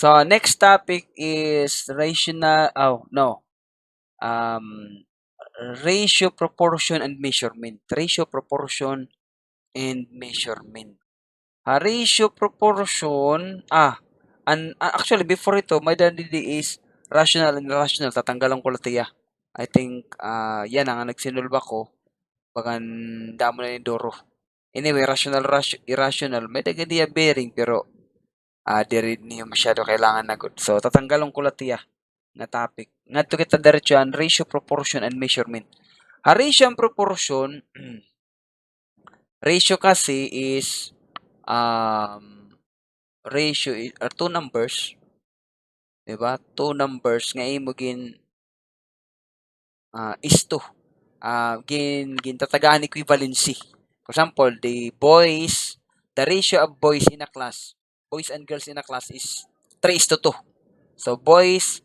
So next topic is rational. Oh no. Um, ratio, proportion, and measurement. Ratio, proportion, and measurement. Ratio, proportion. Actually before ito, my daddy is rational and irrational. Tatanggalan ko lang. I think yan ang nagsinulba ko. Bagan damo na ni Doro. Anyway, rational, irrational. May dagadiya bearing pero diri niyo masyado kailangan na good. So tatanggalon ko lang na topic. Ngadto kita diretsuhan ratio, proportion, and measurement. Ratio and proportion, ratio kasi is are two numbers, 'di ba? Two numbers nga imo is to gintatagaan equivalency. For example, the ratio of boys in a class, boys and girls in a class is 3:2. So boys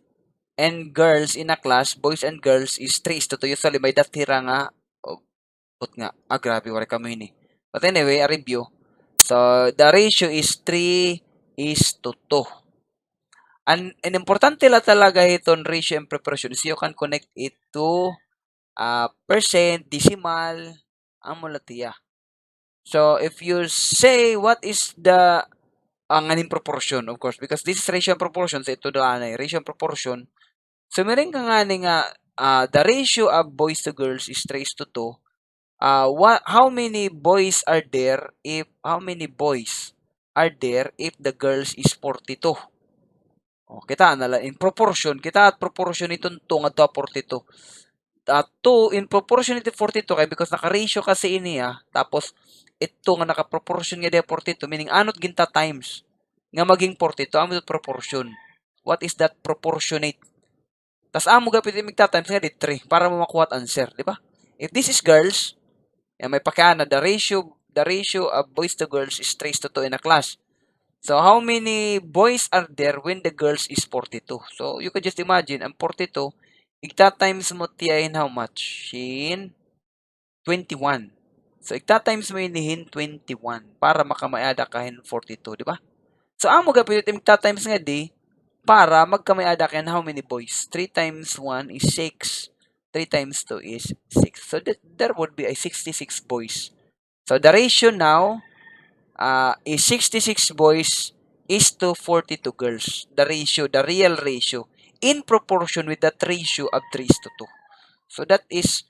and girls in a class, boys and girls is 3:2. Usually may datira nga put nga. Grabe wala kami ini. But anyway, a review. So the ratio is 3:2. And importante la talaga itong ratio and proportion is you can connect it to percent, decimal, amo latiya. So if you say what is the ang aning proportion, of course, because this is ratio and proportion, so ito doon ratio and proportion. So meron ka nga the ratio of boys to girls is 3:2. How many boys are there if the girls is 42? Kita na in proportion, kita at proportion itong 2 at 42. 2 in proportion ito 42 kay because naka-ratio kasi ini tapos ito nga naka-proportion nga diya 42 meaning anot ginta times nga maging 42 amo proportion. What is that proportionate? Tas amo gapit times nga di 3 para mo makuha answer, di ba? If this is girls, may pakiana the ratio of boys to girls is 3:2 in a class. So how many boys are there when the girls is 42? So you can just imagine ang 42 times mo tiya in how much? In 21. So times mo in 21 para makamayada ka in 42, di ba? So amo gapit times nga di para magkamayada ka in how many boys? 3 times 1 is 6. 3 times 2 is 6. So there would be a 66 boys. So the ratio now is 66 boys is to 42 girls. The real ratio, in proportion with that ratio of 3:2. So that is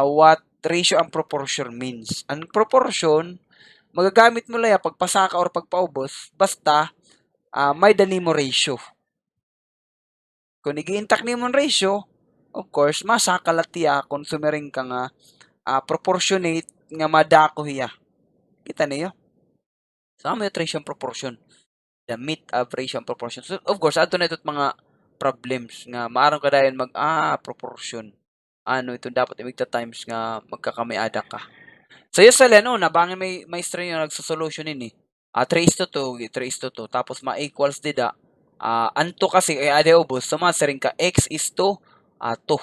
what ratio and proportion means. Ang proportion, magagamit mo lang pagpasa ka or pagpaubos, basta may dani mo ratio. Kung nag-intact ni mo ratio, of course, masakalat kung sumering ka nga proportionate nga madako hiya. Kita niyo? So, may ratio and proportion. The myth of ratio and proportion. So, of course, ato na ito't mga problems nga maarang ka dahil proportion. Ito dapat imigta times nga magkakamiada ka. So, yes, sala, nabangin may strain yung nagsosolution ini. 3:2, 3:2. Tapos, ma-equals dida. Anto kasi, ade ubos. So, masaring ka, x is to 2.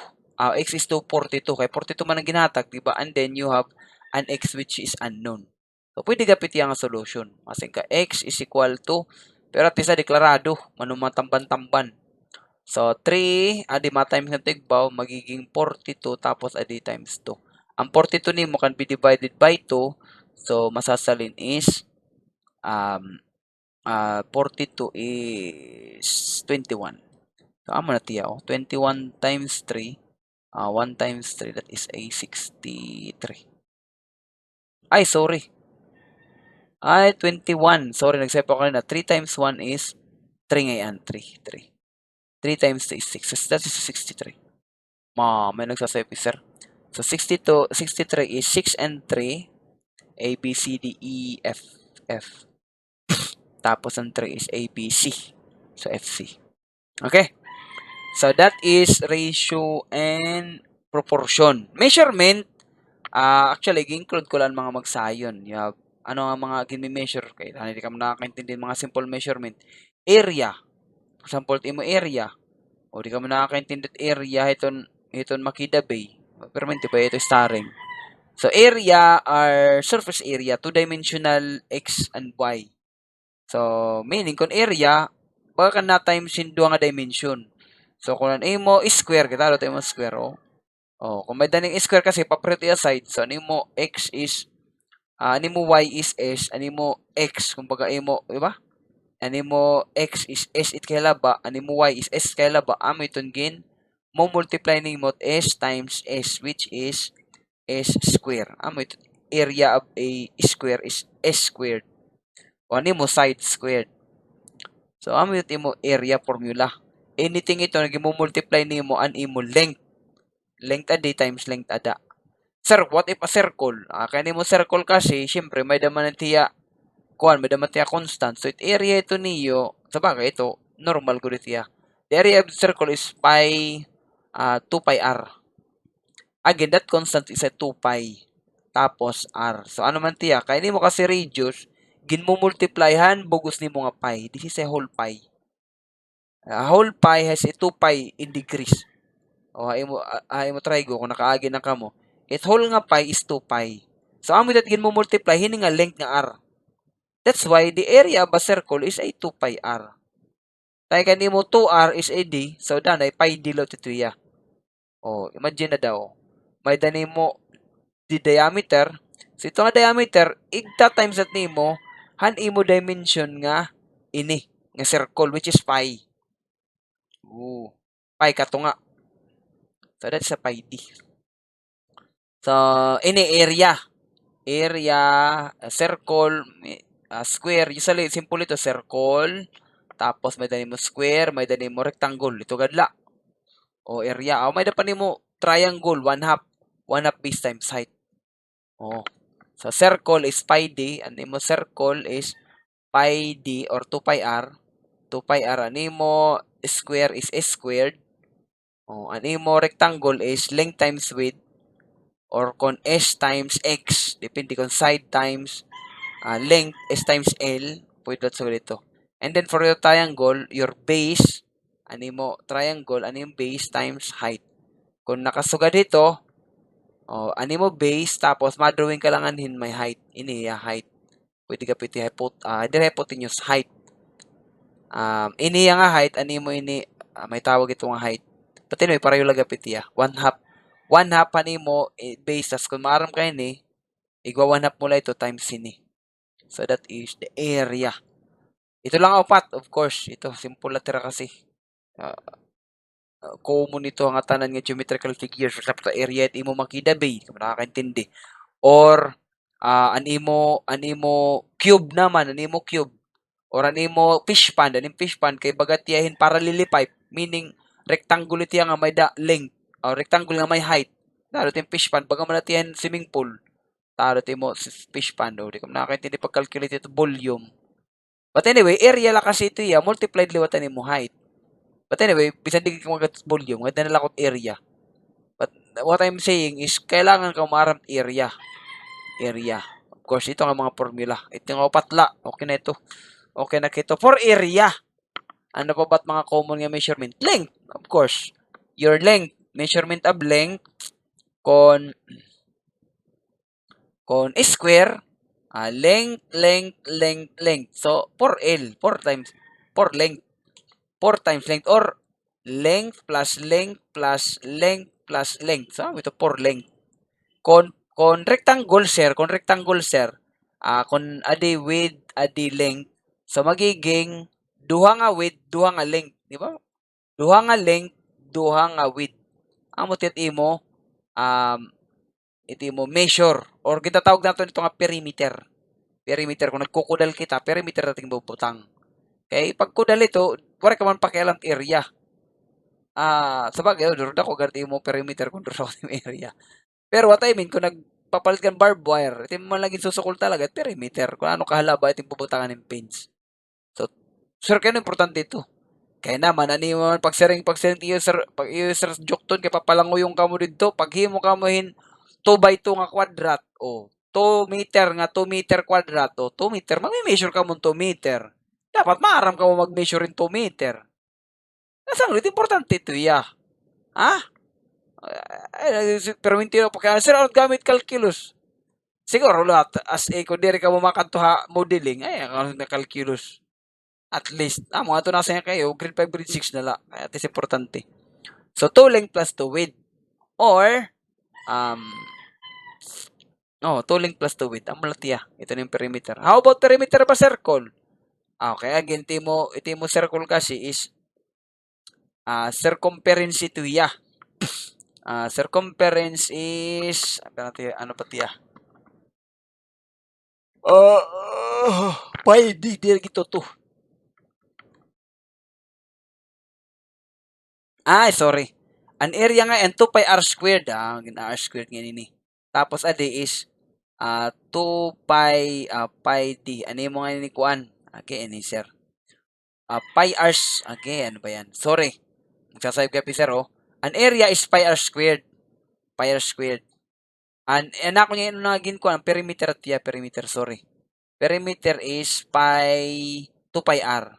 X is to 42. Kaya 42 man ang ginatag, diba? And then, you have an x which is unknown. So, pwede gapit yung solution. Masaring ka, x is equal to, pero at isa deklarado, manumatamban-tamban. So, 3, adi ma-times ng tigbaw, magiging 42, tapos adi times 2. Ang 42 ni mo can be divided by 2, so masasalin is 42 is 21. So, amo na tiyaw. 21 times 3, 1 times 3, that is a 63. Ay, sorry. 21. Sorry, nagsepo ko na. 3 times 1 is 3 ngayon. 3. 3 times 2 is 6. So, that is 63. May nagsasabi, sir. So, 63 is 6 and 3. A, B, C, D, E, F. Tapos, ang 3 is A, B, C. So, F, C. Okay? So, that is ratio and proportion. Measurement, actually, include ko lang mga magsayon. You have, ang mga gini-measure? Kaya hindi ka nakakaintindi mga simple measurement. Area. For example, imo area. O di ka mo nakakaintindi area iton Makida Bay. Pero hindi ba ito starring. So, area are surface area, two-dimensional x and y. So, meaning kung area, Baga na times in duha nga dimension. So kung ano imo square kita tayo mo square kung may daning square kasi paprito aside so ano mo x is ano mo y is s, ano mo x kumbaga imo, di ba? Ano mo x is s it kay laba, ano mo y is s kay laba, amo iton gin mo multiply nimo s times s which is s square. Amo ito area of a square is s squared. O ano mo side squared. So amo imo area formula. Anything ito nagimo multiply nimo an imo length. Length ada times length ada. Sir, what if a circle? Kaya mo circle kasi, syempre may daman tiya may daman tiya constant. So, it area ito niyo, sabagay ito, normal ko tiya. The area of the circle is pi 2 pi r. Again, that constant is a 2 pi. Tapos r. So, ano man tiya, kaya mo kasi radius, gin mo multiplyhan, bugos ni mo nga pi. This is a whole pi. A whole pi has a 2 pi in degrees. Ay mo try go kung nakaagi na kamo. It whole nga pi is 2 pi. So, amo that gin mo multiply, hini nga length nga r. That's why the area of a circle is a 2 pi r. Tayo kanimo 2r is a d, so danay pi d lo tituya. Imagine na daw. May dani mo the diameter. So, ito nga diameter, igta times at nimo, han imo dimension nga ini, nga circle, which is pi. Pi ka to nga. So, that's a pi d. So, ini area. Area, circle, square. Usually, simple ito, circle. Tapos, may dani mo square, may dani mo rectangle. Ito gadla. Area. May dapan mo triangle, 1/2. 1/2 base times height. So, circle is pi d. Ano mo circle is pi d or 2 pi r. 2 pi r. Ano mo square is s squared. Ano mo rectangle is length times width. Or kung s times x, depende kung side times length, s times l, pwede sa ito. And then for your triangle, your base, ano mo triangle, ano yung base times height. Kung nakasuga dito, ano mo base, tapos madrawing ka lang anin may height. Ini height. Pwede ka piti hypotenuse height. Ini nga height, ano mo ini, may tawag ito nga height. Pati may parayo laga piti 1/2. 1/2 pa mo base, tas kung maaram kayo ni, igwa 1/2 mo lang ito times ini. So, that is the area. Ito lang apat, of course. Ito, simple latira kasi. Common ito ang tanan nga geometrical figures. For example, area at imo makidabay. Kung nakakaintindi. Or, animo cube naman. Animo cube. Or animo fish pond. Animo fish pond kay bagat tiyahin parallel pipe. Meaning, rectangle ito nga may length. Or rectangle nga may height. Taro yung fish pond. Baga manatiyan swimming pool. Taro mo fish pond. Di ko nakakaintindi pag-calculate ito volume. But anyway, area lang kasi ito multiplied liwatan mo height. But anyway, bisan di ka mag volume, wala na lakot area. But what I'm saying is, kailangan ka umarap area. Area. Of course, ito ang mga formula. Ito nga patla. Okay na ito. Okay na kito. For area, ano pa ba't mga common nga measurement? Length, of course. Your length, measurement of length, con square, length. So, 4L, 4 times, 4 length. 4 times length or length plus length plus length plus length. So, ito 4 length. Kon rectangle sir, kung adi width, adi length, so magiging duha nga width, duha nga length, di ba? Duha nga length, duha nga width. Amo tit imo iti mo measure or gitatawag nato nito nga perimeter. Perimeter kung nagkukudal kita, perimeter nating bubutang. Okay, pag kudal ito, wala ka man pakialam area. Sabagay, durod ako garti mo perimeter kung durod ako area. Pero what I mean, kung nagpapalit ka ng barbed wire, ito mo laging susukol talaga, perimeter. Kung ano kahalaba, ito pubutangan ng pins. So, sir, kaya importante ito. Kaya naman, ano yung pag-sering iyo, sir, pag iyo, sir, jokton, kaya papalanguyong ka mo dito, pag himo ka mo 2x2 nga kwadrat, 2 meter nga 2 meter kwadrat, 2 meter, mag-measure ka mo 2 meter. Dapat maaram ka mo mag-measure in 2 meter. Nasang ulit, importante ito, pero hindi na pa kaya, sir, ano gamit calculus? Siguro lahat, as a, kung di ka mo makantuha modeling, na calculus. At least, mga ito nasa kayo, grade 5, grade 6 na lang. At least importante. So, 2 length plus 2 width. Or, 2 length plus 2 width. Ang malatiya. Ito na yung perimeter. How about perimeter pa circle? Okay, again, ito mo circle kasi is circumference ito ya. Circumference is, ano pa tiya? Pi d gitu tuh. Sorry. An area nga and 2 pi r squared. R squared nga ini. Tapos adi is 2 pi pi d. Ano mo nga ini kuan? Okay, ini sir. Pi r, okay, ano ba yan? Sorry. Magsasabi ka sir, oh. An area is pi r squared. Pi r squared. Ako niya yung naging kuan, perimeter tiya, perimeter, sorry. Perimeter is pi 2 pi r.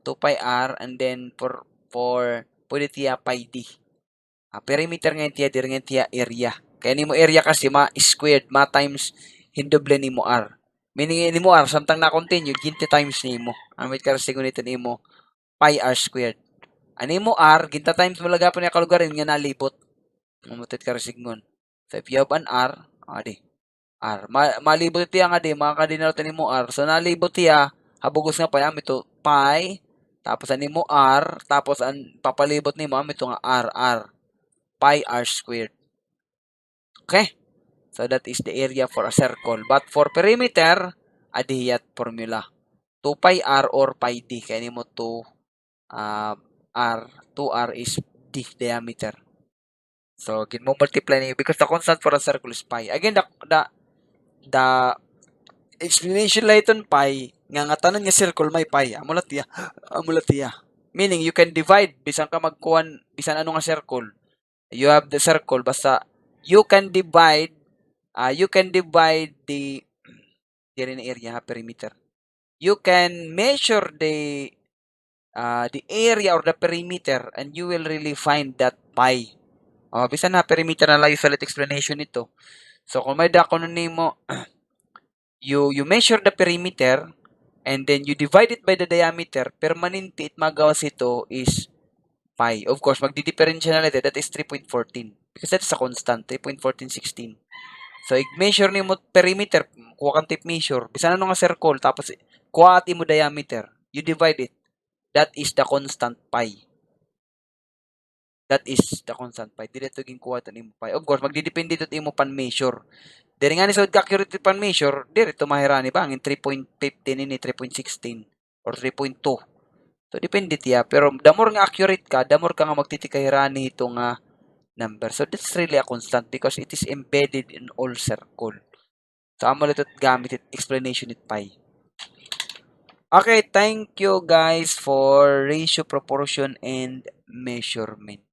2 pi r and then for pwede tiya pi d. Perimeter ngayon tiya, dir ngayon tiya area. Kaya ni mo area kasi ma-squared, ma-times hindoble ni mo r. Meaning ni mo r, samtang na-continue, ginti times ni mo. Amit ka rin nito ni mo, pi r squared. Ani mo r, ginta times mo lagapon niya kalugarin, nga nalibot. Mamutit ka rin signon. So if you have an r, adi, r. Malibot tiya nga di, makakadinal ni mo r. So nalibot tiya, habugos nga pa yan, ito pi, tapos ani mo r, tapos ang papalibot ni mo, ito nga r. Pi r squared. Okay? So that is the area for a circle. But for perimeter, adihiyat formula. 2 pi r or pi d. Kaya ni mo 2 r. 2r is d diameter. So, gin mo multiply niyo because the constant for a circle is pi. Again, the explanation lang iton pi, nga tanan nga circle may pi. Amulatiya. Meaning, you can divide, bisan ka magkuhan, bisan ano nga circle. You have the circle, basta you can divide the area, perimeter. You can measure the area or the perimeter and you will really find that pi. Bisan na perimeter na lang yung solid explanation nito. So, kung may dako nimo, you measure the perimeter and then you divide it by the diameter, permanente it magawas ito is pi. Of course, magdi-differential na natin. That is 3.14. Because that is a constant. 3.1416. So, i-measure nimo perimeter. Kuha kang tape measure. Bisan ano nga circle. Tapos, kuha mo diameter. You divide it. That is the constant pi. That is the constant pi. Dili ito ginkuha ito nimo pi. Of course, magdidepende ito imo pan measure. Dili nga ni sa accurate pan measure, dili ito mahirani ba? Ang 3.15 ini, 3.16 or 3.2. So, depende tiya. Pero, the more nga accurate ka, the more ka nga magtitikahirani ito nga number. So, that's really a constant because it is embedded in all circle. So, amo ito gamit it, explanation it pi. Okay, thank you guys for ratio, proportion, and measurement.